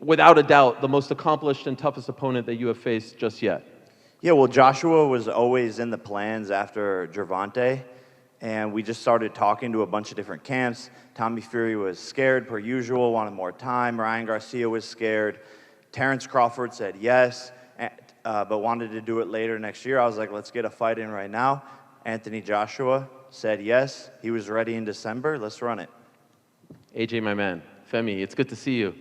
without a doubt, the most accomplished and toughest opponent that you have faced just yet? Yeah, well, Joshua was always in the plans after Gervonta, and we just started talking to a bunch of different camps. Tommy Fury was scared per usual, wanted more time. Ryan Garcia was scared. Terrence Crawford said yes, but wanted to do it later next year. I was like, let's get a fight in right now. Anthony Joshua said yes. He was ready in December. Let's run it. AJ, my man. Femi, it's good to see you.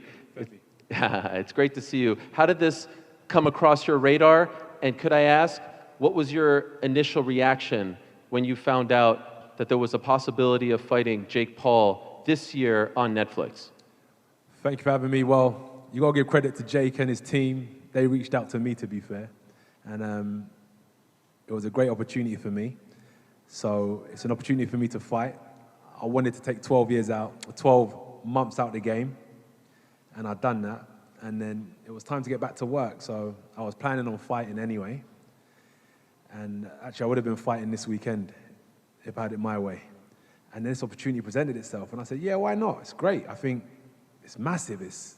It's great to see you. How did this come across your radar? And could I ask, what was your initial reaction when you found out that there was a possibility of fighting Jake Paul this year on Netflix? Thank you for having me. Well, you got to give credit to Jake and his team. They reached out to me, to be fair. And it was a great opportunity for me. So it's an opportunity for me to fight. I wanted to take 12 months out of the game. And I'd done that. And then it was time to get back to work. So I was planning on fighting anyway. And actually, I would have been fighting this weekend if I had it my way. And this opportunity presented itself. And I said, yeah, why not? It's great. I think it's massive. It's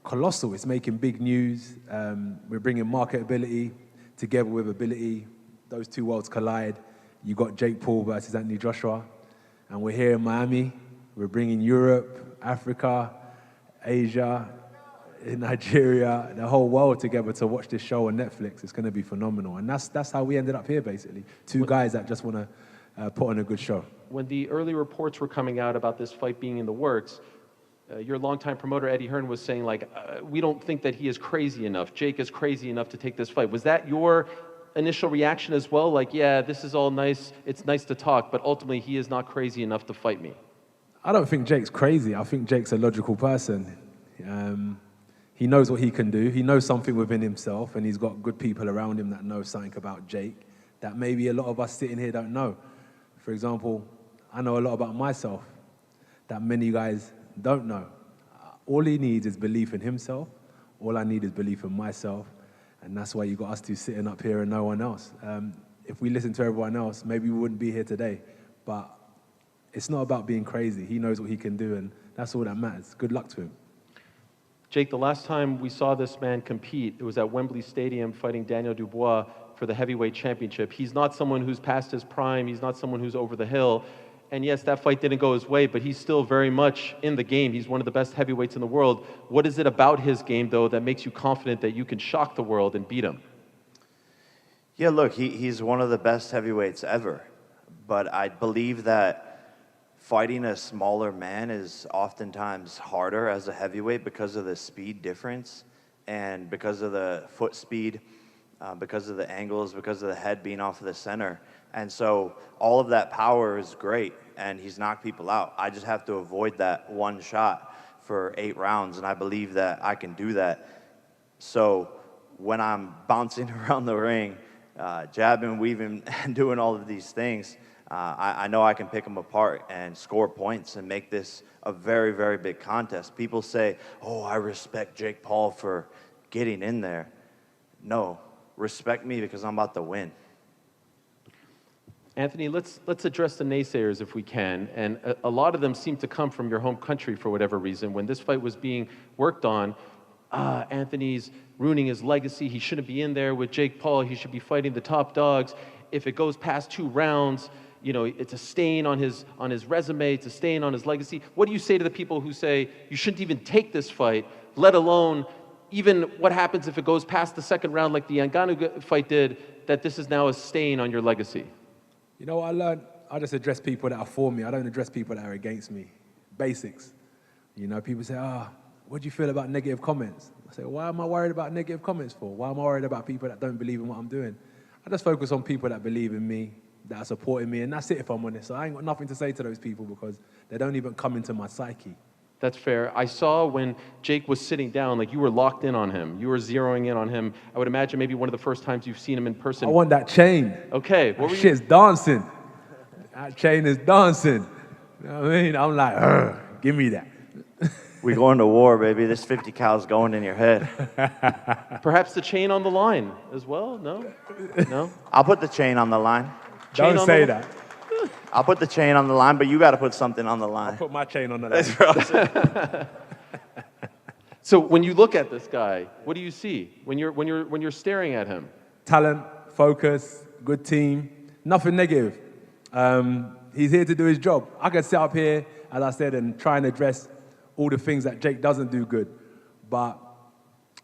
colossal. It's making big news. We're bringing marketability together with ability. Those two worlds collide. You got Jake Paul versus Anthony Joshua. And we're here in Miami. We're bringing Europe, Africa, Asia, Nigeria, the whole world together to watch this show on Netflix. It's going to be phenomenal. And that's how we ended up here, basically. Two guys that just want to put on a good show. When the early reports were coming out about this fight being in the works, your longtime promoter, Eddie Hearn, was saying, like, we don't think that he is crazy enough. Jake is crazy enough to take this fight. Was that your initial reaction as well? Like, yeah, this is all nice. It's nice to talk, but ultimately he is not crazy enough to fight me. I don't think Jake's crazy. I think Jake's a logical person. He knows what he can do. He knows something within himself, and he's got good people around him that know something about Jake that maybe a lot of us sitting here don't know. For example, I know a lot about myself that many guys don't know. All he needs is belief in himself. All I need is belief in myself, and that's why you got us two sitting up here and no one else. If we listened to everyone else, maybe we wouldn't be here today. But it's not about being crazy. He knows what he can do, and that's all that matters. Good luck to him. Jake, the last time we saw this man compete, it was at Wembley Stadium fighting Daniel Dubois for the heavyweight championship. He's not someone who's past his prime. He's not someone who's over the hill. And yes, that fight didn't go his way, but he's still very much in the game. He's one of the best heavyweights in the world. What is it about his game, though, that makes you confident that you can shock the world and beat him? Yeah, look, he's one of the best heavyweights ever. But I believe that fighting a smaller man is oftentimes harder as a heavyweight because of the speed difference and because of the foot speed, because of the angles, because of the head being off of the center. And so all of that power is great, and he's knocked people out. I just have to avoid that one shot for 8 rounds, and I believe that I can do that. So when I'm bouncing around the ring, jabbing, weaving, and doing all of these things, I know I can pick them apart and score points and make this a very, very big contest. People say, oh, I respect Jake Paul for getting in there. No, respect me because I'm about to win. Anthony, let's address the naysayers if we can. And a lot of them seem to come from your home country for whatever reason. When this fight was being worked on, Anthony's ruining his legacy. He shouldn't be in there with Jake Paul. He should be fighting the top dogs. If it goes past 2 rounds, you know, it's a stain on his resume. It's a stain on his legacy. What do you say to the people who say you shouldn't even take this fight, let alone even what happens if it goes past the 2nd round like the Ngannou fight did, that this is now a stain on your legacy? You know what I learned? I just address people that are for me. I don't address people that are against me. Basics. You know, people say, what do you feel about negative comments? I say, why am I worried about negative comments for? Why am I worried about people that don't believe in what I'm doing? I just focus on people that believe in me, that are supporting me, and that's it if I'm honest. So I ain't got nothing to say to those people because they don't even come into my psyche. That's fair. I saw when Jake was sitting down, like you were locked in on him. You were zeroing in on him. I would imagine maybe one of the first times you've seen him in person. I want that chain. Okay. That shit's dancing. That chain is dancing. You know what I mean? I'm like, give me that. We going to war, baby. This 50 cal's going in your head. Perhaps the chain on the line as well? No? No? I'll put the chain on the line. Don't say that. I'll put the chain on the line, but you got to put something on the line. I'll put my chain on the line. So when you look at this guy, what do you see when you're staring at him? Talent, focus, good team, nothing negative. He's here to do his job. I could sit up here, as I said, and try and address all the things that Jake doesn't do good. But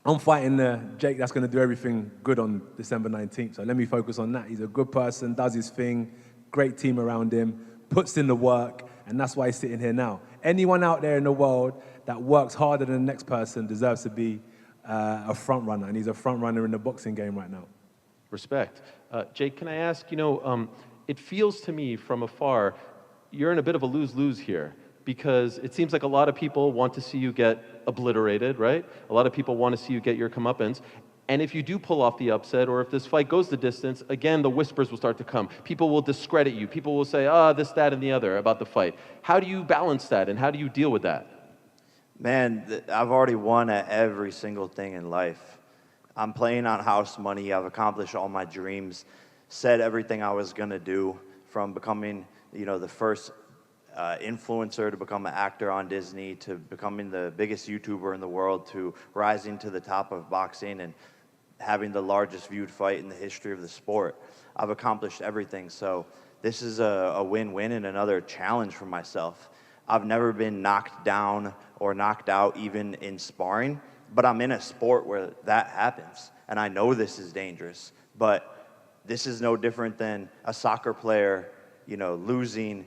I'm fighting the Jake that's going to do everything good on December 19th. So let me focus on that. He's a good person, does his thing, great team around him, puts in the work, and that's why he's sitting here now. Anyone out there in the world that works harder than the next person deserves to be a front runner, and he's a front runner in the boxing game right now. Respect. Jake, can I ask, it feels to me from afar, you're in a bit of a lose-lose here, because it seems like a lot of people want to see you get obliterated, right? A lot of people want to see you get your comeuppance. And if you do pull off the upset, or if this fight goes the distance, again, the whispers will start to come. People will discredit you. People will say, this, that, and the other about the fight. How do you balance that, and how do you deal with that? Man, I've already won at every single thing in life. I'm playing on house money. I've accomplished all my dreams, said everything I was going to do, from becoming, the first influencer to become an actor on Disney, to becoming the biggest YouTuber in the world, to rising to the top of boxing and having the largest viewed fight in the history of the sport. I've accomplished everything, so this is a win-win and another challenge for myself. I've never been knocked down or knocked out even in sparring, but I'm in a sport where that happens, and I know this is dangerous, but this is no different than a soccer player, losing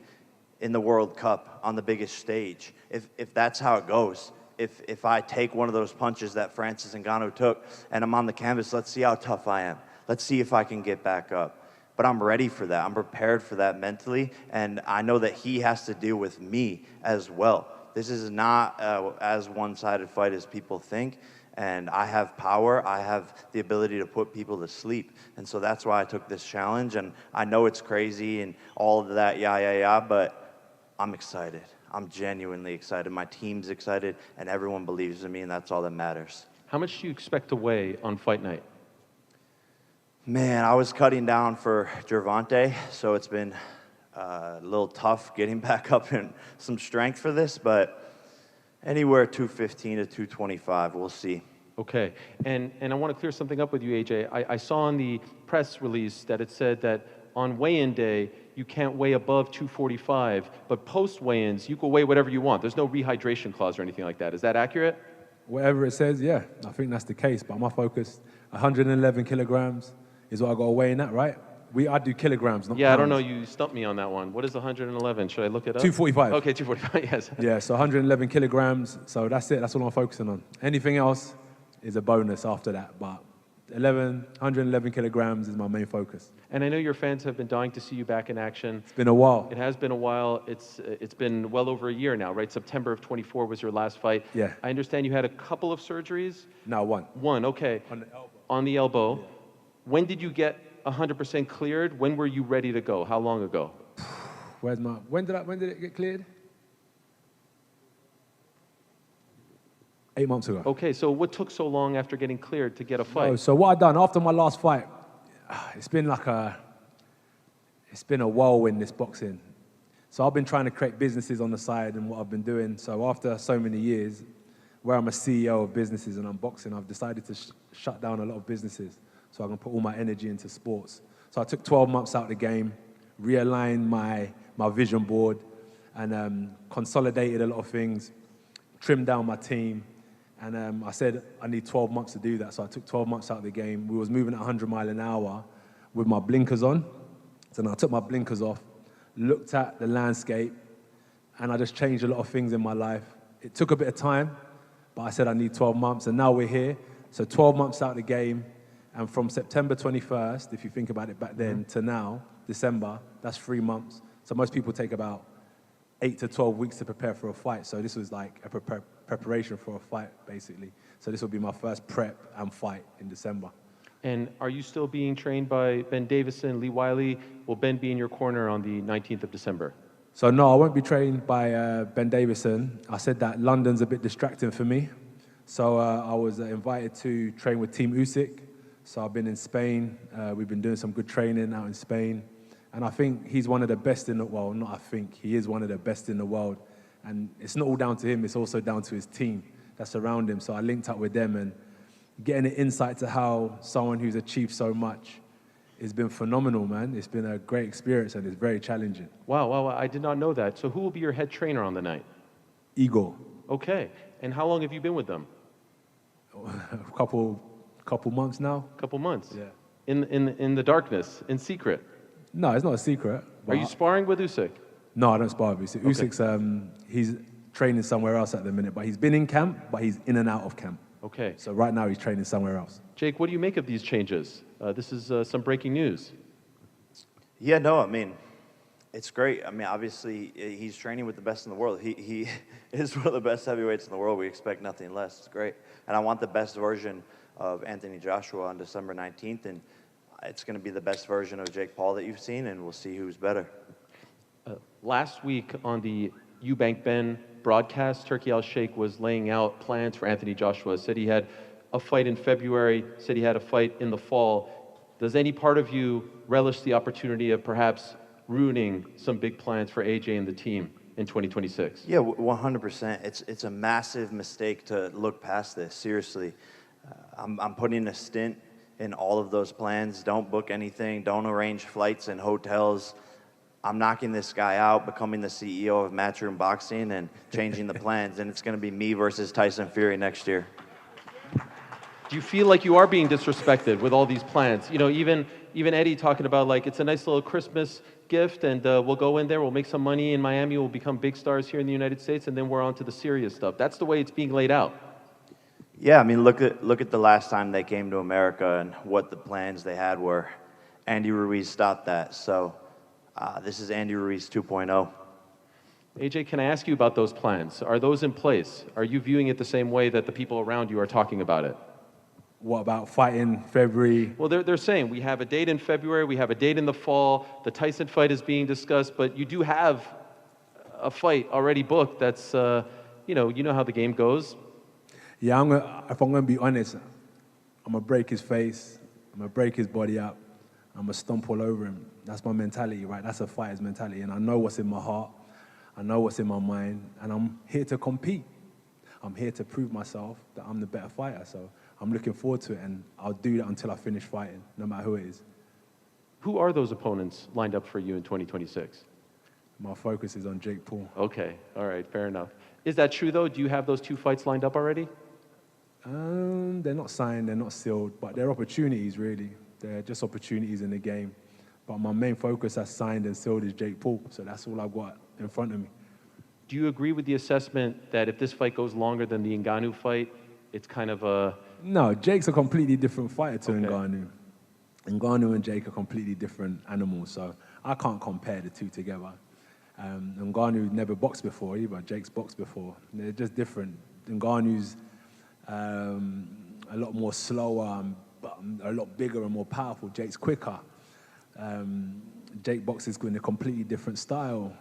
in the World Cup on the biggest stage. If that's how it goes, if I take one of those punches that Francis Ngannou took and I'm on the canvas, let's see how tough I am. Let's see if I can get back up. But I'm ready for that. I'm prepared for that mentally, and I know that he has to deal with me as well. This is not as one-sided fight as people think, and I have power. I have the ability to put people to sleep, and so that's why I took this challenge. And I know it's crazy and all of that, but I'm excited. I'm genuinely excited. My team's excited, and everyone believes in me, and that's all that matters. How much do you expect to weigh on fight night? Man, I was cutting down for Gervonta, so it's been a little tough getting back up in some strength for this, but anywhere 215 to 225, we'll see. Okay, and I want to clear something up with you, AJ. I saw in the press release that it said that on weigh-in day, you can't weigh above 245, but post-weigh-ins, you can weigh whatever you want. There's no rehydration clause or anything like that. Is that accurate? Whatever it says, yeah, I think that's the case. But my focus, 111 kilograms is what I got to weigh in at, right? I do kilograms, not Yeah, pounds. I don't know. You stumped me on that one. What is 111? Should I look it up? 245. Okay, 245, yes. Yeah, so 111 kilograms. So that's it. That's all I'm focusing on. Anything else is a bonus after that. But 111 kilograms is my main focus. And I know your fans have been dying to see you back in action. It's been a while. It has been a while. It's been well over a year now, right? September of 24 was your last fight. Yeah. I understand you had a couple of surgeries. No, one. One, okay. On the elbow. On the elbow. Yeah. When did you get 100% cleared? When were you ready to go? How long ago? When did it get cleared? 8 months ago. Okay, so what took so long after getting cleared to get a fight? So what I done after my last fight, it's been a whirlwind, this boxing. So I've been trying to create businesses on the side and what I've been doing. So after so many years, where I'm a CEO of businesses and I'm boxing, I've decided to shut down a lot of businesses so I can put all my energy into sports. So I took 12 months out of the game, realigned my vision board, and consolidated a lot of things, trimmed down my team. And I said I need 12 months to do that, so I took 12 months out of the game. We was moving at 100 miles an hour with my blinkers on. So then I took my blinkers off, looked at the landscape, and I just changed a lot of things in my life. It took a bit of time, but I said I need 12 months, and now we're here. So 12 months out of the game, and from September 21st, if you think about it back then, to now, December, that's 3 months. So most people take about 8 to 12 weeks to prepare for a fight. So this was like a preparation for a fight, basically. So this will be my first prep and fight in December. And are you still being trained by Ben Davison, Lee Wiley? Will Ben be in your corner on the 19th of December? So no, I won't be trained by Ben Davison. I said that London's a bit distracting for me. So I was invited to train with Team Usyk. So I've been in Spain. We've been doing some good training out in Spain. And I think he's one of the best in the world. Not I think, he is one of the best in the world. And it's not all down to him, it's also down to his team. that surround him. So I linked up with them, and getting an insight to how someone who's achieved so much has been phenomenal, man. It's been a great experience, and it's very challenging. Wow, wow, wow, I did not know that. So who will be your head trainer on the night? Igor. Okay, and how long have you been with them? A couple months now. Couple months? Yeah. In the darkness, in secret? No, it's not a secret. Are you sparring with Usyk? No, I don't spar with Usyk. Okay. Usyk's, he's training somewhere else at the minute, but he's been in camp, but he's in and out of camp. Okay. So right now he's training somewhere else. Jake, what do you make of these changes? This is some breaking news. Yeah, no, I mean, it's great. I mean, obviously, he's training with the best in the world. He is one of the best heavyweights in the world. We expect nothing less. It's great. And I want the best version of Anthony Joshua on December 19th, and it's going to be the best version of Jake Paul that you've seen, and we'll see who's better. Last week on the Eubank Ben broadcast, Turki Al-Sheikh was laying out plans for Anthony Joshua. Said he had a fight in February, said he had a fight in the fall. Does any part of you relish the opportunity of perhaps ruining some big plans for AJ and the team in 2026? Yeah, 100%. It's a massive mistake to look past this, seriously. I'm putting a stint in all of those plans. Don't book anything. Don't arrange flights and hotels. I'm knocking this guy out, becoming the CEO of Matchroom Boxing and changing the plans. And it's going to be me versus Tyson Fury next year. Do you feel like you are being disrespected with all these plans? You know, even Eddie talking about like it's a nice little Christmas gift, and we'll go in there, we'll make some money in Miami, we'll become big stars here in the United States, and then we're on to the serious stuff. That's the way it's being laid out. Yeah, I mean, look at the last time they came to America and what the plans they had were. Andy Ruiz stopped that. So this is Andy Ruiz 2.0. AJ, can I ask you about those plans? Are those in place? Are you viewing it the same way that the people around you are talking about it? What about fighting February? Well, they're saying we have a date in February, we have a date in the fall, the Tyson fight is being discussed, but you do have a fight already booked that's, you know how the game goes. Yeah, if I'm going to be honest, I'm going to break his face, I'm going to break his body up, I'm going to stomp all over him. That's my mentality, right? That's a fighter's mentality, and I know what's in my heart, I know what's in my mind, and I'm here to compete. I'm here to prove myself that I'm the better fighter, so I'm looking forward to it, and I'll do that until I finish fighting, no matter who it is. Who are those opponents lined up for you in 2026? My focus is on Jake Paul. Okay, all right, fair enough. Is that true, though? Do you have those two fights lined up already? They're not signed, they're not sealed, but they're opportunities, really. They're just opportunities in the game. But my main focus as signed and sealed is Jake Paul, so that's all I've got in front of me. Do you agree with the assessment that if this fight goes longer than the Ngannou fight, it's kind of a... No, Jake's a completely different fighter to Okay. Ngannou. Ngannou and Jake are completely different animals, so I can't compare the two together. Ngannou never boxed before either. Jake's boxed before. They're just different. Ngannou's a lot more slower, but a lot bigger and more powerful. Jake's quicker. Jake boxes in a completely different style.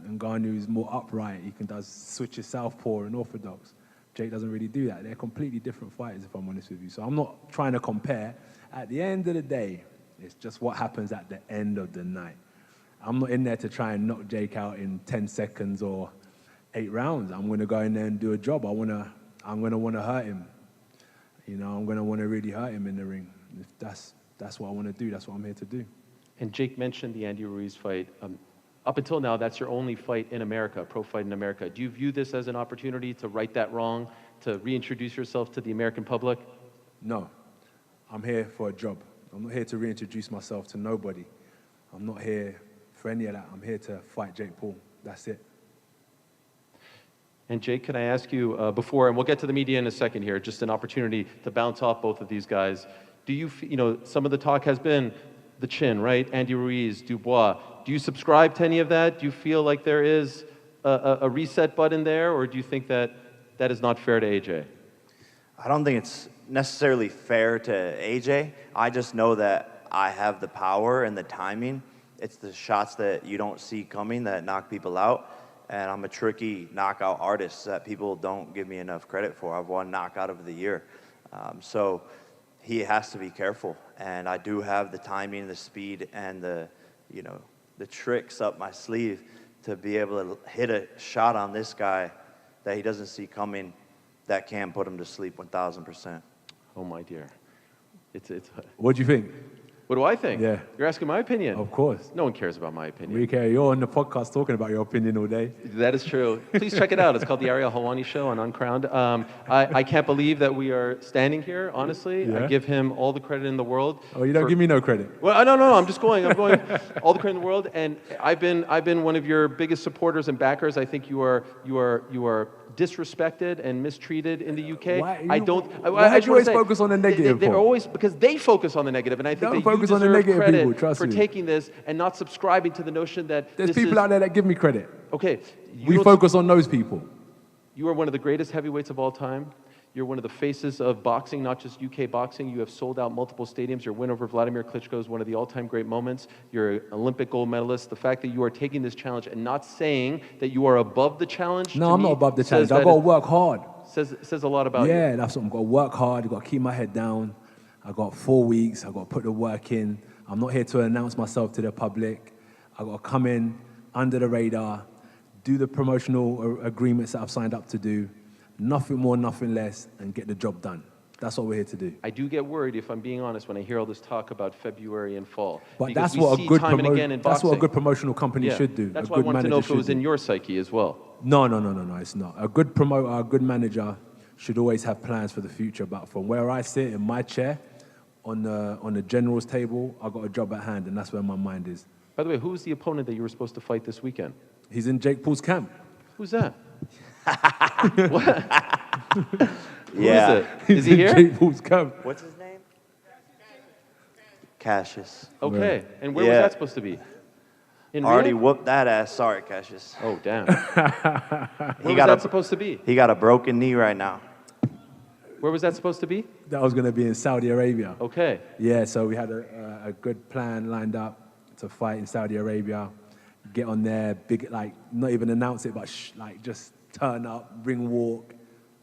Ngannou's more upright. He can does switches southpaw and orthodox. Jake doesn't really do that. They're completely different fighters, if I'm honest with you. So I'm not trying to compare. At the end of the day, it's just what happens at the end of the night. I'm not in there to try and knock Jake out in 10 seconds or 8 rounds. I'm going to go in there and do a job. I'm going to want to hurt him. You know, I'm going to want to really hurt him in the ring. If that's what I want to do. That's what I'm here to do. And Jake mentioned the Andy Ruiz fight. Up until now, that's your only fight in America, pro fight in America. Do you view this as an opportunity to right that wrong, to reintroduce yourself to the American public? No. I'm here for a job. I'm not here to reintroduce myself to nobody. I'm not here for any of that. I'm here to fight Jake Paul. That's it. And Jake, can I ask you before, and we'll get to the media in a second here, just an opportunity to bounce off both of these guys. Do you, some of the talk has been the chin, right? Andy Ruiz, Dubois. Do you subscribe to any of that? Do you feel like there is a reset button there, or do you think that that is not fair to AJ? I don't think it's necessarily fair to AJ. I just know that I have the power and the timing. It's the shots that you don't see coming that knock people out. And I'm a tricky knockout artist that people don't give me enough credit for. I've won knockout of the year. So he has to be careful. And I do have the timing, the speed, and the tricks up my sleeve to be able to hit a shot on this guy that he doesn't see coming that can put him to sleep 1,000%. Oh my dear. It's. What do you think? What do I think? Yeah. You're asking my opinion. Of course. No one cares about my opinion. We care. You're on the podcast talking about your opinion all day. That is true. Please check it out. It's called the Ariel Helwani Show on Uncrowned. I can't believe that we are standing here, honestly. Yeah. I give him all the credit in the world. Oh, you don't give me no credit. Well, no, I'm going all the credit in the world. And I've been one of your biggest supporters and backers. I think you are disrespected and mistreated in the UK. Why do you always focus on the negative? They're always, because they focus on the negative, and I think Don't that you focus on the deserve negative, credit people, trust for me. taking this and not subscribing to the notion that There's this people is, out there that give me credit. Okay, We focus on those people. you are one of the greatest heavyweights of all time. You're one of the faces of boxing, not just UK boxing. You have sold out multiple stadiums. Your win over Vladimir Klitschko is one of the all-time great moments. You're an Olympic gold medalist. The fact that you are taking this challenge and not saying that you are above the challenge. No, I'm not above the challenge. I've got to work hard. Says a lot about you. Yeah, that's what I've got to work hard. I've got to keep my head down. I've got 4 weeks. I've got to put the work in. I'm not here to announce myself to the public. I've got to come in under the radar, do the promotional agreements that I've signed up to do. Nothing more, nothing less, and get the job done. That's what we're here to do. I do get worried, if I'm being honest, when I hear all this talk about February and fall. But Because that's we what see a good time and again in that's what a boxing. good promotional company Yeah, should do. That's a why I good wanted to know manager if it was should in do. your psyche as well. No, it's not. A good promoter, a good manager should always have plans for the future. But from where I sit in my chair, on the general's table, I've got a job at hand, and that's where my mind is. By the way, who was the opponent that you were supposed to fight this weekend? He's in Jake Paul's camp. Who's that? What? Yeah. Who is it? Is he here? Jake Paul's camp. What's his name? Cassius. Okay. And where was Yeah. that supposed to be? In Already Rio? whooped that ass. Sorry, Cassius. Oh, damn. Where was got that a- supposed to be? He got a broken knee right now. Where was that supposed to be? That was going to be in Saudi Arabia. Okay. Yeah, so we had a good plan lined up to fight in Saudi Arabia. Get on there, big, like, not even announce it, but like just turn up, ring walk.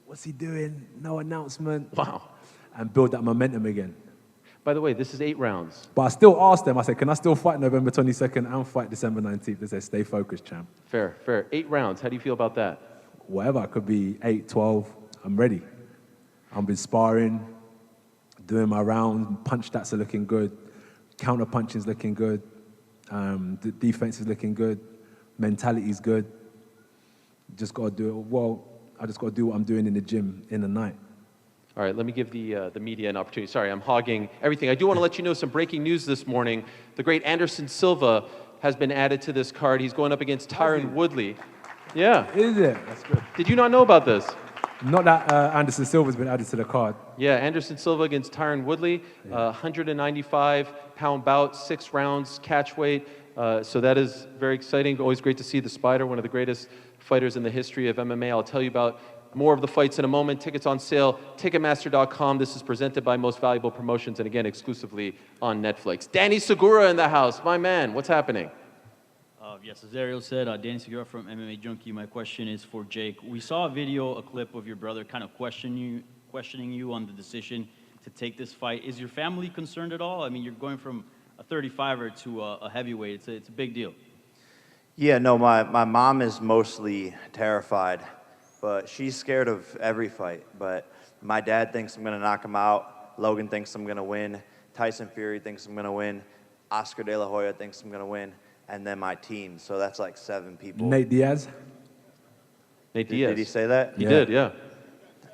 What's he doing? No announcement. Wow. And build that momentum again. By the way, this is 8 rounds. But I still asked them, I said, can I still fight November 22nd and fight December 19th? They said, stay focused, champ. Fair. 8 rounds. How do you feel about that? Whatever, it could be 8, 12, I'm ready. I've been sparring, doing my rounds, punch stats are looking good, counter punching's looking good, the defense is looking good, mentality's good. Just got to do it. Well, I just got to do what I'm doing in the gym in the night. All right, let me give the media an opportunity. Sorry, I'm hogging everything. I do want to let you know some breaking news this morning. The great Anderson Silva has been added to this card. He's going up against Tyron Woodley. Yeah. Is it? That's good. Did you not know about this? Not that Anderson Silva's been added to the card. Yeah, Anderson Silva against Tyron Woodley, 195-pound bout, 6 rounds, catch weight. So that is very exciting. Always great to see the Spider, one of the greatest fighters in the history of MMA. I'll tell you about more of the fights in a moment. Tickets on sale, Ticketmaster.com. This is presented by Most Valuable Promotions, and again, exclusively on Netflix. Danny Segura in the house. My man, what's happening? Yes, as Ariel said, Danny Segura from MMA Junkie. My question is for Jake. We saw a clip of your brother kind of questioning you on the decision to take this fight. Is your family concerned at all? I mean, you're going from a 35er to a heavyweight. It's a big deal. Yeah, no, my mom is mostly terrified, but she's scared of every fight. But my dad thinks I'm going to knock him out. Logan thinks I'm going to win. Tyson Fury thinks I'm going to win. Oscar De La Hoya thinks I'm going to win. And then my team. So that's like 7 people. Nate Diaz? Nate Diaz. Did he say that? He did, yeah.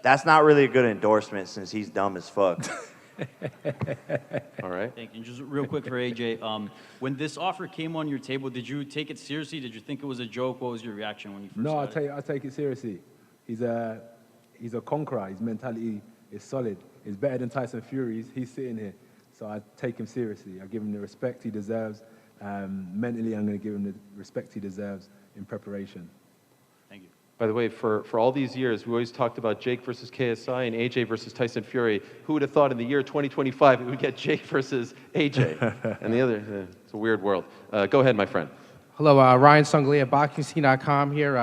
That's not really a good endorsement since he's dumb as fuck. All right. Thank you. Just real quick for AJ. When this offer came on your table, did you take it seriously? Did you think it was a joke? What was your reaction when you first No, saw it? I take it seriously. He's a conqueror. His mentality is solid. It's better than Tyson Fury's. He's sitting here. So I take him seriously. I give him the respect he deserves. Mentally, I'm going to give him the respect he deserves in preparation. Thank you. By the way, for all these years, we always talked about Jake versus KSI and AJ versus Tyson Fury. Who would have thought in the year 2025 we would get Jake versus AJ? And the other, it's a weird world. Go ahead, my friend. Hello, Ryan Sungli at BoxingScene.com here.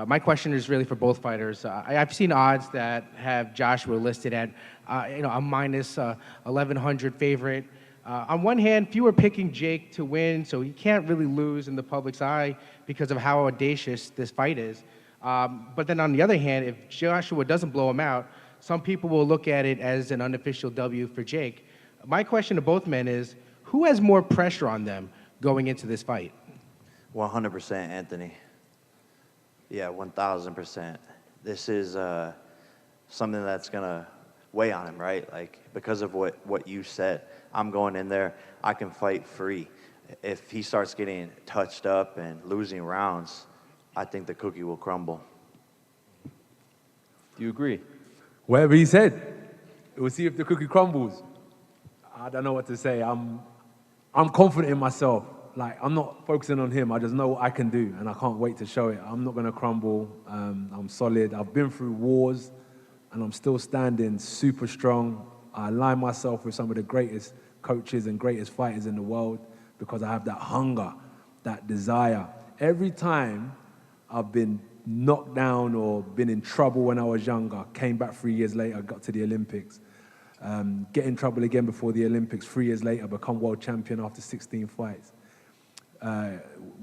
My question is really for both fighters. I've seen odds that have Joshua listed at a minus 1,100 favorite. On one hand, few are picking Jake to win, so he can't really lose in the public's eye because of how audacious this fight is. But then on the other hand, if Joshua doesn't blow him out, some people will look at it as an unofficial W for Jake. My question to both men is, who has more pressure on them going into this fight? 100% Anthony. Yeah, 1,000%. This is something that's going to weigh on him, right? Like, because of what you said, I'm going in there, I can fight free. If he starts getting touched up and losing rounds, I think the cookie will crumble. Do you agree? Whatever he said, we'll see if the cookie crumbles. I don't know what to say. I'm confident in myself. Like, I'm not focusing on him. I just know what I can do, and I can't wait to show it. I'm not going to crumble. I'm solid. I've been through wars, and I'm still standing super strong. I align myself with some of the greatest coaches and greatest fighters in the world because I have that hunger, that desire. Every time I've been knocked down or been in trouble when I was younger, came back 3 years later, got to the Olympics. Get in trouble again before the Olympics, 3 years later, become world champion after 16 fights.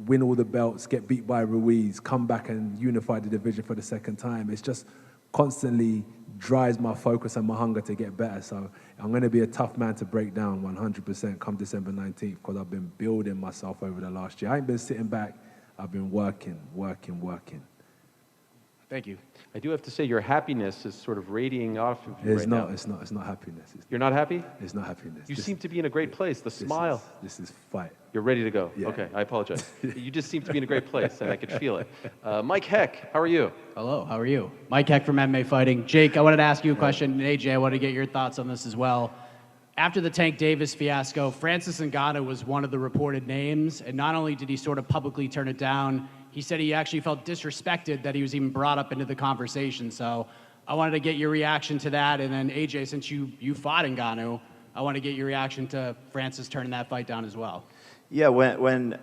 Win all the belts, get beat by Ruiz, come back and unify the division for the second time. It's just constantly drives my focus and my hunger to get better. So I'm going to be a tough man to break down 100% come December 19th because I've been building myself over the last year. I ain't been sitting back. I've been working. Thank you. I do have to say your happiness is sort of radiating off of you now. It's not happiness. You're not happy? It's not happiness. You seem to be in a great place. The smile. This is fight. You're ready to go. Yeah. Okay, I apologize. You just seem to be in a great place, and I could feel it. Mike Heck, how are you? Hello, how are you? Mike Heck from MMA Fighting. Jake, I wanted to ask you a question, and AJ, I wanted to get your thoughts on this as well. After the Tank Davis fiasco, Francis Ngannou was one of the reported names, and not only did he sort of publicly turn it down, he said he actually felt disrespected that he was even brought up into the conversation. So I wanted to get your reaction to that, and then AJ, since you fought Ngannou, I want to get your reaction to Francis turning that fight down as well. Yeah, when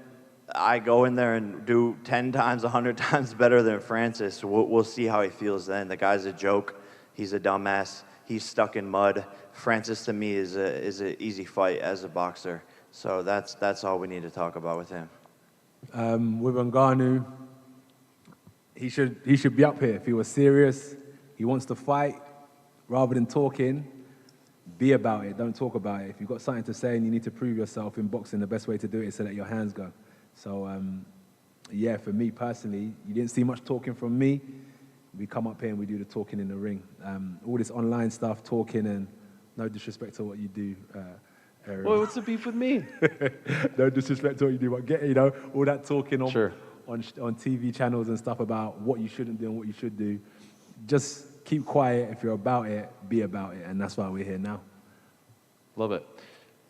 I go in there and do 10 times, 100 times better than Francis, we'll see how he feels then. The guy's a joke. He's a dumbass. He's stuck in mud. Francis, to me, is an easy fight as a boxer. So that's all we need to talk about with him. With Ngannou, he should be up here. If he was serious, he wants to fight, rather than talking, be about it, don't talk about it. If you've got something to say and you need to prove yourself in boxing, the best way to do it is to let your hands go. So, yeah, for me personally, you didn't see much talking from me. We come up here and we do the talking in the ring. All this online stuff, talking, and no disrespect to what you do, Ariel. Well, what's the beef with me? No disrespect to what you do, but get, all that talking on, Sure. on TV channels and stuff about what you shouldn't do and what you should do. Just keep quiet. If you're about it, be about it. And that's why we're here now. Love it.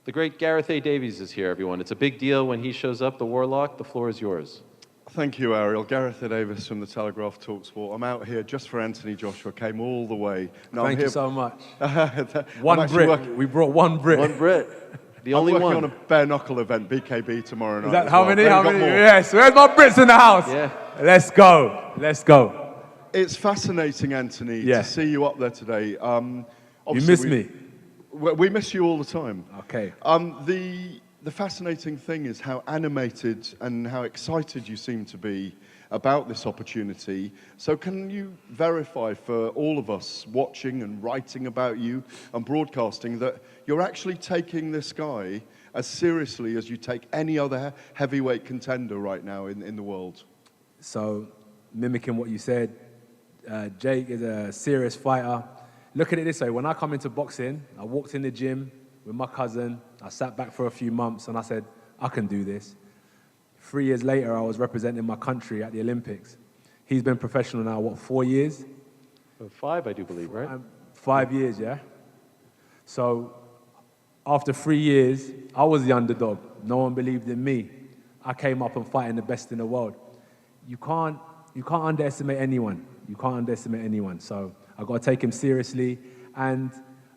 The great Gareth A. Davies is here, everyone. It's a big deal when he shows up, the Warlock. The floor is yours. Thank you, Ariel. Gareth A. Davis from the Telegraph Talksport. I'm out here just for Anthony Joshua. Came all the way. No, Thank you so much. One Brit. We brought one Brit. One Brit. The only I'm one. working on a bare knuckle event, BKB, tomorrow night. Is that as how well. many? Then How got many? more. Yes. Where's my Brits in the house? Yeah. Let's go. Let's go. It's fascinating, Anthony, Yeah. to see you up there today. You Obviously miss me. We miss you all the time. Okay. The fascinating thing is how animated and how excited you seem to be about this opportunity. So can you verify for all of us watching and writing about you and broadcasting that you're actually taking this guy as seriously as you take any other heavyweight contender right now in the world? So, mimicking what you said, Jake is a serious fighter. Look at it this way. When I come into boxing, I walked in the gym with my cousin. I sat back for a few months and I said, I can do this. 3 years later, I was representing my country at the Olympics. He's been professional now, 4 years? 5, I do believe, right? 5 years, yeah? So after 3 years, I was the underdog. No one believed in me. I came up and fighting the best in the world. You can't underestimate anyone. You can't underestimate anyone. So I've got to take him seriously. And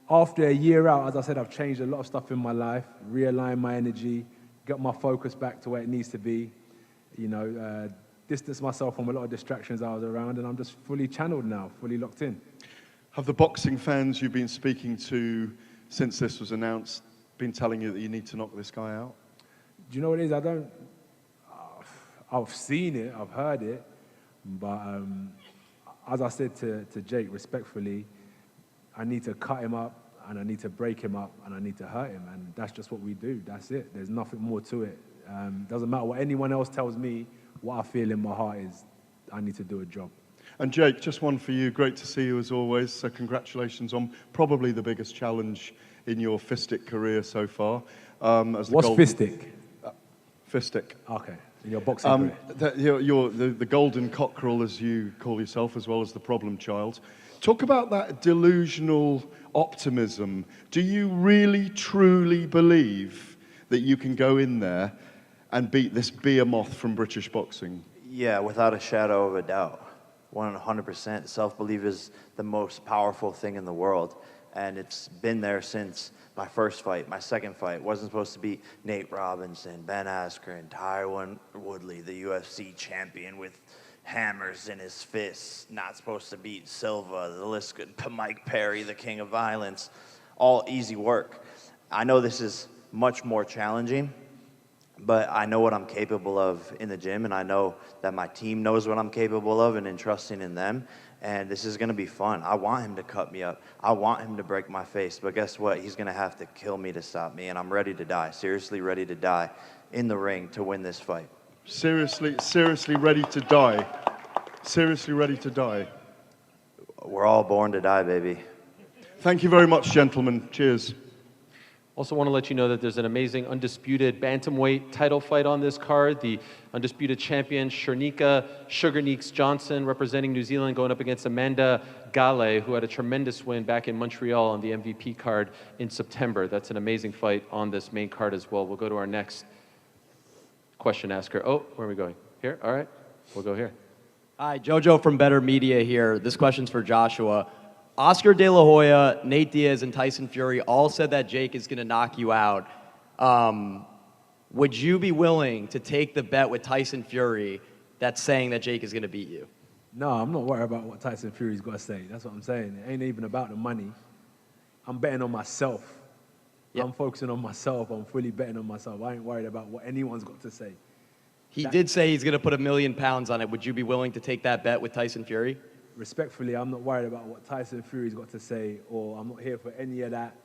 after a year out, as I said, I've changed a lot of stuff in my life, realigned my energy, got my focus back to where it needs to be, distance myself from a lot of distractions I was around, and I'm just fully channeled now, fully locked in. Have the boxing fans you've been speaking to since this was announced been telling you that you need to knock this guy out? Do you know what it is? I've seen it, I've heard it. But as I said to Jake, respectfully, I need to cut him up, and I need to break him up, and I need to hurt him, and that's just what we do. That's it. There's nothing more to it. Doesn't matter what anyone else tells me. What I feel in my heart is I need to do a job. And Jake, just one for you. Great to see you as always. So congratulations on probably the biggest challenge in your fistic career so far. What's fistic? Fistic. Okay, in your boxing career. You're the golden cockerel, as you call yourself, as well as the problem child. Talk about that delusional optimism. Do you really, truly believe that you can go in there and beat this behemoth from British boxing? Yeah, without a shadow of a doubt. 100%. Self-belief is the most powerful thing in the world. And it's been there since my first fight, my second fight. Wasn't supposed to beat Nate Robinson, Ben Askren, Tyron Woodley, the UFC champion with hammers in his fists. Not supposed to beat Silva, the list could, Mike Perry, the king of violence. All easy work. I know this is much more challenging, but I know what I'm capable of in the gym, and I know that my team knows what I'm capable of and entrusting in them, and this is going to be fun. I want him to cut me up. I want him to break my face, but guess what? He's going to have to kill me to stop me, and I'm ready to die, seriously ready to die in the ring to win this fight. Seriously ready to die. Seriously ready to die. We're all born to die, baby. Thank you very much, gentlemen. Cheers. Also want to let you know that there's an amazing undisputed bantamweight title fight on this card. The undisputed champion, Shernika Sugarneeks Johnson, representing New Zealand, going up against Amanda Gale, who had a tremendous win back in Montreal on the MVP card in September. That's an amazing fight on this main card as well. We'll go to our next question asker. Oh, where are we going? Here? All right. We'll go here. Hi, Jojo from Better Media here. This question's for Joshua. Oscar De La Hoya, Nate Diaz, and Tyson Fury all said that Jake is going to knock you out. Would you be willing to take the bet with Tyson Fury that's saying that Jake is going to beat you? No, I'm not worried about what Tyson Fury's got to say. That's what I'm saying. It ain't even about the money. I'm betting on myself. Yep. I'm focusing on myself. I'm fully betting on myself. I ain't worried about what anyone's got to say. He did say he's going to put £1 million on it. Would you be willing to take that bet with Tyson Fury? Respectfully, I'm not worried about what Tyson Fury's got to say, or I'm not here for any of that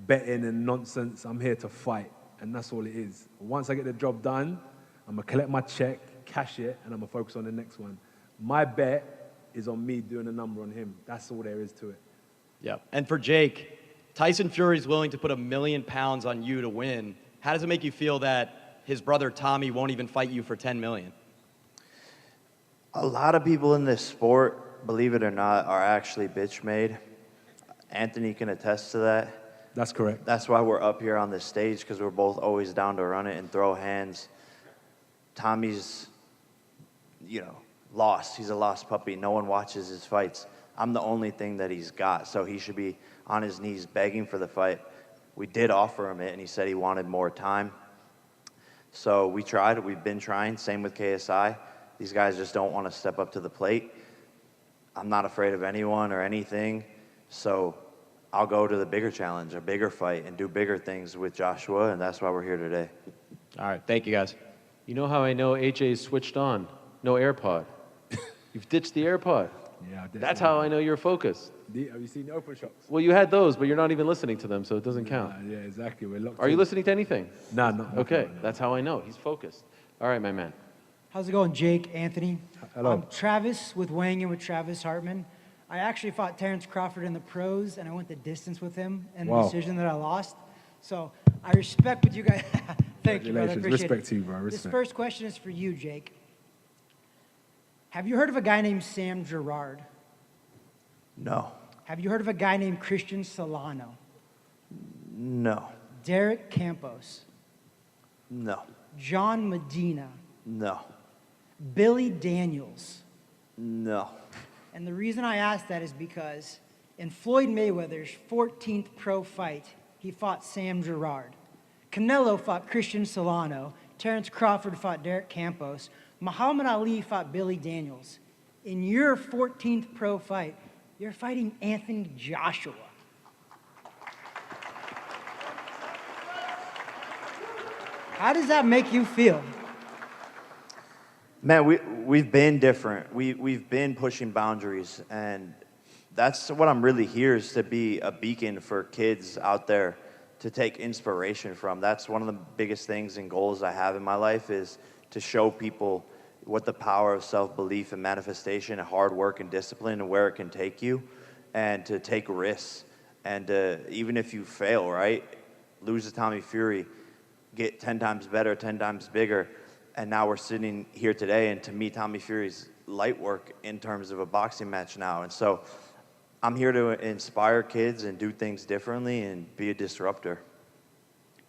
betting and nonsense. I'm here to fight, and that's all it is. Once I get the job done, I'm going to collect my check, cash it, and I'm going to focus on the next one. My bet is on me doing a number on him. That's all there is to it. Yeah. And for Jake, Tyson Fury's willing to put £1 million on you to win. How does it make you feel that his brother Tommy won't even fight you for $10 million? A lot of people in this sport, believe it or not, are actually bitch made. Anthony can attest to that. That's correct. That's why we're up here on this stage, because we're both always down to run it and throw hands. Tommy's, lost. He's a lost puppy. No one watches his fights. I'm the only thing that he's got, so he should be on his knees begging for the fight. We did offer him it, and he said he wanted more time. So we tried. We've been trying. Same with KSI. These guys just don't want to step up to the plate. I'm not afraid of anyone or anything, so I'll go to the bigger challenge, a bigger fight, and do bigger things with Joshua, and that's why we're here today. All right, thank you, guys. You know how I know AJ's switched on? No AirPod. You've ditched the AirPod. Yeah, That's how I know you're focused. Have you seen the open shots? Well, you had those, but you're not even listening to them, so it doesn't count. Yeah, exactly. We're locked Are you in. listening to anything? No. Okay, No. that's how I know. He's focused. All right, my man. How's it going, Jake, Anthony? Hello. I'm Travis weighing in with Travis Hartman. I actually fought Terrence Crawford in the pros, and I went the distance with him in the decision that I lost. So I respect what you guys. Thank you, brother. I appreciate Respect it. to you, bro. Respect. This first question is for you, Jake. Have you heard of a guy named Sam Gerard? No. Have you heard of a guy named Christian Solano? No. Derek Campos? No. John Medina? No. Billy Daniels? No. And the reason I ask that is because in Floyd Mayweather's 14th pro fight, he fought Sam Gerard. Canelo fought Christian Solano. Terrence Crawford fought Derek Campos. Muhammad Ali fought Billy Daniels. In your 14th pro fight, you're fighting Anthony Joshua. How does that make you feel? Man, we've been different. We've been pushing boundaries, and that's what I'm really here, is to be a beacon for kids out there to take inspiration from. That's one of the biggest things and goals I have in my life, is to show people what the power of self-belief and manifestation and hard work and discipline and where it can take you, and to take risks. And even if you fail, right, lose to Tommy Fury, get 10 times better, 10 times bigger. And now we're sitting here today, and to me, Tommy Fury's light work in terms of a boxing match now. And so I'm here to inspire kids and do things differently and be a disruptor.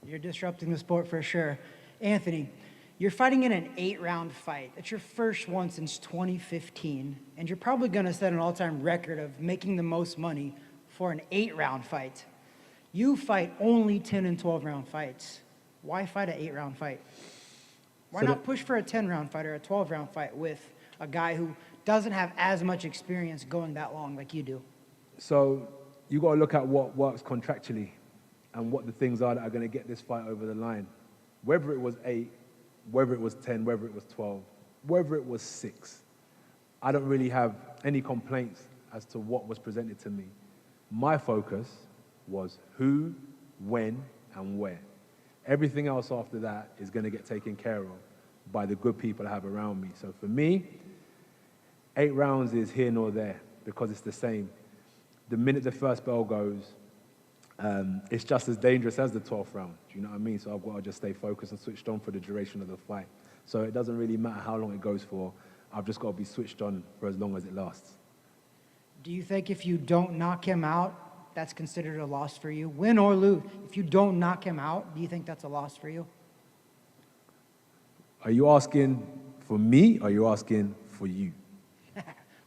You're disrupting the sport for sure. Anthony, you're fighting in an 8-round fight. It's your first one since 2015, and you're probably going to set an all-time record of making the most money for an 8-round fight. You fight only 10 and 12-round fights. Why fight an 8-round fight? Why not push for a 10-round fight or a 12-round fight with a guy who doesn't have as much experience going that long like you do? So you got to look at what works contractually and what the things are that are going to get this fight over the line. Whether it was 8, whether it was 10, whether it was 12, whether it was 6, I don't really have any complaints as to what was presented to me. My focus was who, when, and where. Everything else after that is going to get taken care of by the good people I have around me. So for me, 8 rounds is here nor there because it's the same. The minute the first bell goes, it's just as dangerous as the 12th round. Do you know what I mean? So I've got to just stay focused and switched on for the duration of the fight. So it doesn't really matter how long it goes for. I've just got to be switched on for as long as it lasts. Do you think if you don't knock him out, that's considered a loss for you? Win or lose, if you don't knock him out, do you think that's a loss for you? Are you asking for me or are you asking for you?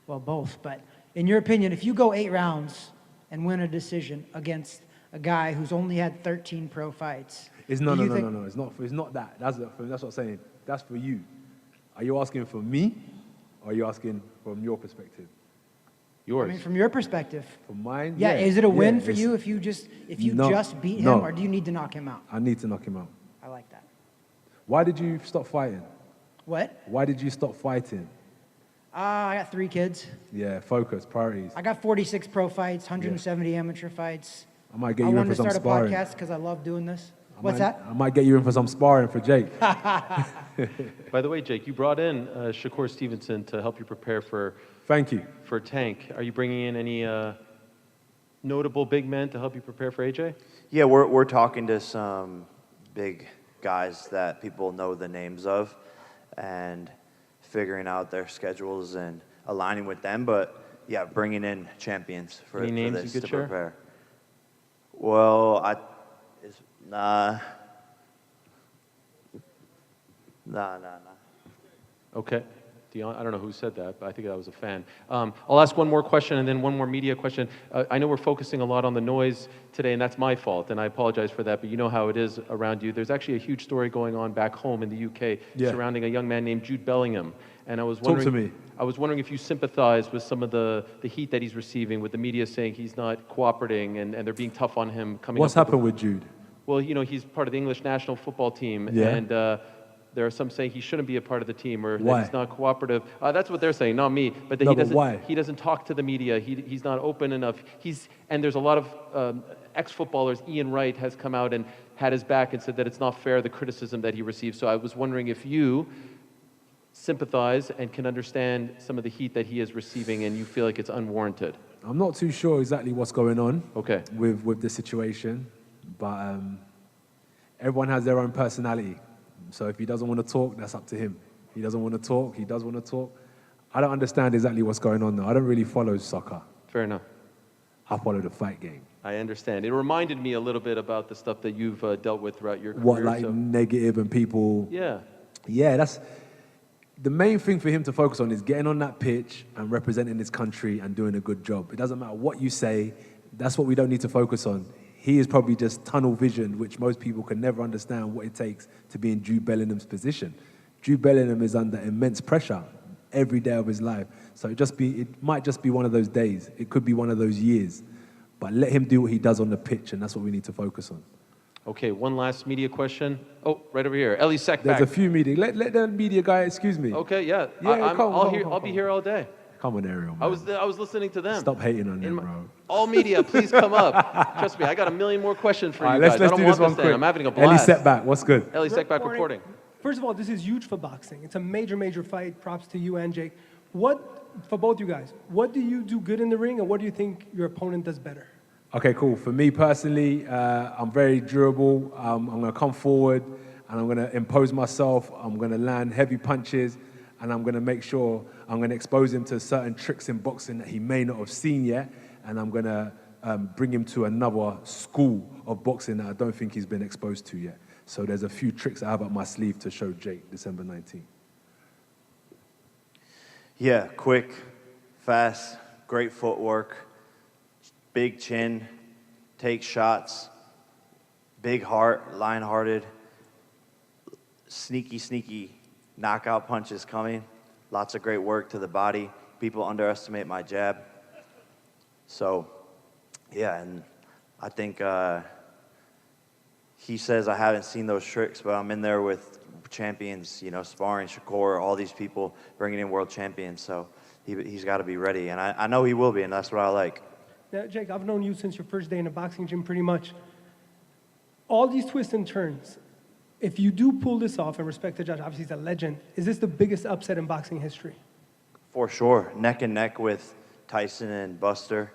Well, both. But in your opinion, if you go 8 rounds and win a decision against a guy who's only had 13 pro fights, No. It's not that. That's what I'm saying. That's for you. Are you asking for me or are you asking from your perspective? Yours. I mean, from your perspective. From mine? Yeah, is it a win for you if you just beat him, or do you need to knock him out? I need to knock him out. I like that. Why did you stop fighting? What? Why did you stop fighting? I got 3 kids. Yeah, focus, priorities. I got 46 pro fights, 170 amateur fights. I might get you in for some sparring. I wanted to start a podcast because I love doing this. What's that? I might get you in for some sparring for Jake. By the way, Jake, you brought in Shakur Stevenson to help you prepare for Thank you. for Tank. Are you bringing in any notable big men to help you prepare for AJ? Yeah, we're talking to some big guys that people know the names of and figuring out their schedules and aligning with them. But yeah, bringing in champions for Any names this you could to share? prepare. Well, nah. Okay. Dion, I don't know who said that, but I think that was a fan. I'll ask one more question and then one more media question. I know we're focusing a lot on the noise today, and that's my fault, and I apologize for that, but you know how it is around you. There's actually a huge story going on back home in the UK surrounding a young man named Jude Bellingham. And I was wondering, Talk to me. I was wondering if you sympathize with some of the heat that he's receiving, with the media saying he's not cooperating and they're being tough on him. What's happened with Jude? Well, you know, he's part of the English national football team, and there are some saying he shouldn't be a part of the team or that he's not cooperative. That's what they're saying, not me. But that he doesn't talk to the media. He's not open enough. And there's a lot of ex-footballers. Ian Wright has come out and had his back and said that it's not fair, the criticism that he receives. So I was wondering if you sympathize and can understand some of the heat that he is receiving and you feel like it's unwarranted. I'm not too sure exactly what's going on Okay. with the situation, but everyone has their own personality. So if he doesn't want to talk, that's up to him. He doesn't want to talk, he does want to talk. I don't understand exactly what's going on though. I don't really follow soccer. Fair enough. I follow the fight game. I understand. It reminded me a little bit about the stuff that you've dealt with throughout your career. What, like negative and people... Yeah. Yeah, that's... The main thing for him to focus on is getting on that pitch and representing his country and doing a good job. It doesn't matter what you say. That's what we don't need to focus on. He is probably just tunnel vision, which most people can never understand what it takes to be in Jude Bellingham's position. Jude Bellingham is under immense pressure every day of his life. So it might just be one of those days. It could be one of those years. But let him do what he does on the pitch, and that's what we need to focus on. Okay, one last media question. Oh, right over here. Ellie Sackback. There's a few media. Let the media guy excuse me. Okay, yeah. Yeah, I'll be here all day. Come on, Ariel, man. I was listening to them. Stop hating on them, bro. All media, please come up. Trust me, I got a million more questions for All you right, guys. let's I don't do want this one this quick. thing. I'm having a Ellie blast. Setback, what's good? Ellie Setback reporting. First of all, this is huge for boxing. It's a major, major fight. Props to you and Jake. For both you guys, what do you do good in the ring, and what do you think your opponent does better? Okay, cool. For me personally, I'm very durable. I'm going to come forward and I'm going to impose myself. I'm going to land heavy punches and I'm going to make sure I'm going to expose him to certain tricks in boxing that he may not have seen yet. And I'm going to bring him to another school of boxing that I don't think he's been exposed to yet. So there's a few tricks I have up my sleeve to show Jake December 19th. Yeah, quick, fast, great footwork. Big chin, take shots, big heart, lion-hearted, sneaky knockout punches coming. Lots of great work to the body. People underestimate my jab. So, yeah, and I think he says I haven't seen those tricks, but I'm in there with champions, you know, sparring, Shakur, all these people bringing in world champions. So he's got to be ready, and I know he will be, and that's what I like. Now, Jake, I've known you since your first day in a boxing gym pretty much. All these twists and turns, if you do pull this off, and respect to Josh, obviously he's a legend, is this the biggest upset in boxing history? For sure. Neck and neck with Tyson and Buster.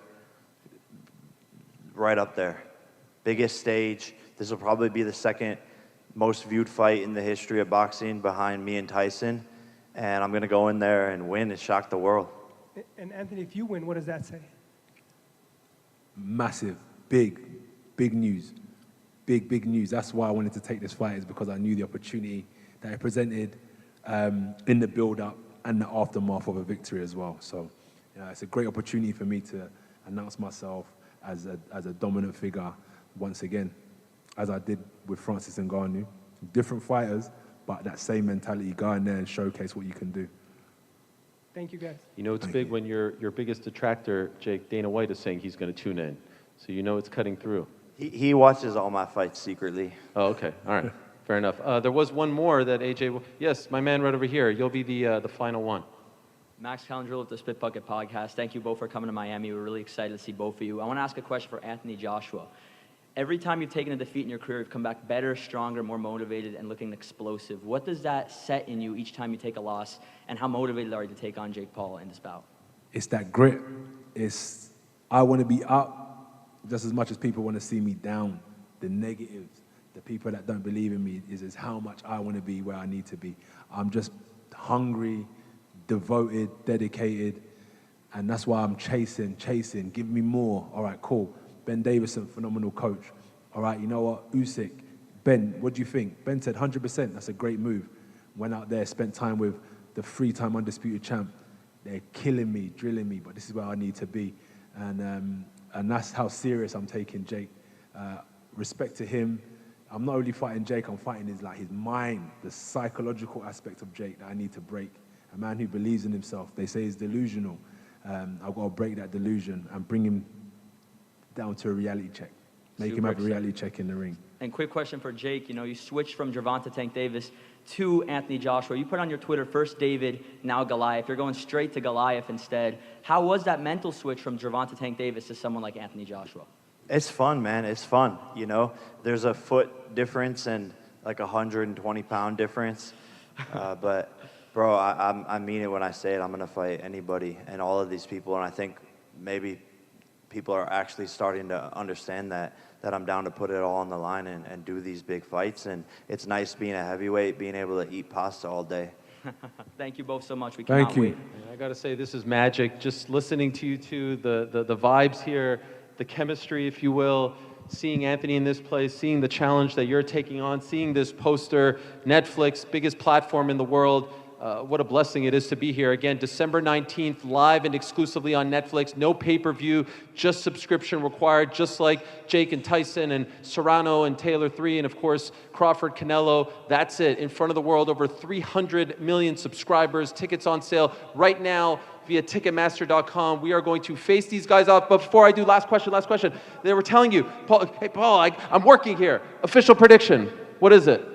Right up there. Biggest stage. This will probably be the second most viewed fight in the history of boxing behind me and Tyson. And I'm going to go in there and win and shock the world. And Anthony, if you win, what does that say? Massive, big news. Big news. That's why I wanted to take this fight, is because I knew the opportunity that it presented in the build-up and the aftermath of a victory as well. So it's a great opportunity for me to announce myself as a dominant figure once again, as I did with Francis Ngannou. Different fighters, but that same mentality, go in there and showcase what you can do. Thank you, guys. You know it's big when your biggest detractor, Jake, Dana White, is saying he's going to tune in. So you know it's cutting through. He watches all my fights secretly. Oh, okay. All right. Fair enough. There was one more that AJ... Yes, my man right over here. You'll be the final one. Max Challenger with the Spit Bucket Podcast. Thank you both for coming to Miami. We're really excited to see both of you. I want to ask a question for Anthony Joshua. Every time you've taken a defeat in your career, you've come back better, stronger, more motivated, and looking explosive. What does that set in you each time you take a loss, and how motivated are you to take on Jake Paul in this bout? It's that grit. I want to be up just as much as people want to see me down. The negatives, the people that don't believe in me, is how much I want to be where I need to be. I'm just hungry, devoted, dedicated, and that's why I'm chasing. Give me more. All right, cool. Ben Davison, phenomenal coach. All right, you know what? Usyk, Ben, what do you think? Ben said 100%. That's a great move. Went out there, spent time with the three-time undisputed champ. They're killing me, drilling me, but this is where I need to be. And that's how serious I'm taking Jake. Respect to him. I'm not only fighting Jake, I'm fighting his mind, the psychological aspect of Jake that I need to break. A man who believes in himself. They say he's delusional. I've got to break that delusion and bring him down to a reality check. Make him have a reality check in the ring. And quick question for Jake. You know, you switched from Gervonta Tank Davis to Anthony Joshua. You put on your Twitter, first David, now Goliath. You're going straight to Goliath instead. How was that mental switch from Gervonta Tank Davis to someone like Anthony Joshua? It's fun, man. It's fun. You know, there's a foot difference and like 120-pound difference. But, bro, I mean it when I say it. I'm going to fight anybody and all of these people. And I think maybe people are actually starting to understand that I'm down to put it all on the line and do these big fights. And it's nice being a heavyweight, being able to eat pasta all day. Thank you both so much. We cannot wait. And I got to say, this is magic. Just listening to you two, the vibes here, the chemistry, if you will, seeing Anthony in this place, seeing the challenge that you're taking on, seeing this poster, Netflix, biggest platform in the world. What a blessing it is to be here. Again, December 19th, live and exclusively on Netflix. No pay-per-view, just subscription required, just like Jake and Tyson and Serrano and Taylor 3, and of course, Crawford, Canelo. That's it. In front of the world, over 300 million subscribers. Tickets on sale right now via Ticketmaster.com. We are going to face these guys off. But before I do, last question. They were telling you, Paul, hey, Paul, I'm working here. Official prediction. What is it?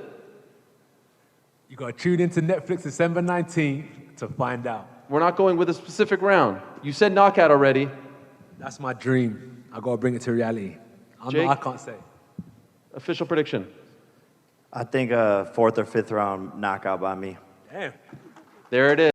You got to tune into Netflix December 19th to find out. We're not going with a specific round. You said knockout already. That's my dream. I got to bring it to reality. Jake? I can't say. Official prediction. I think a 4th or 5th round knockout by me. Damn. There it is.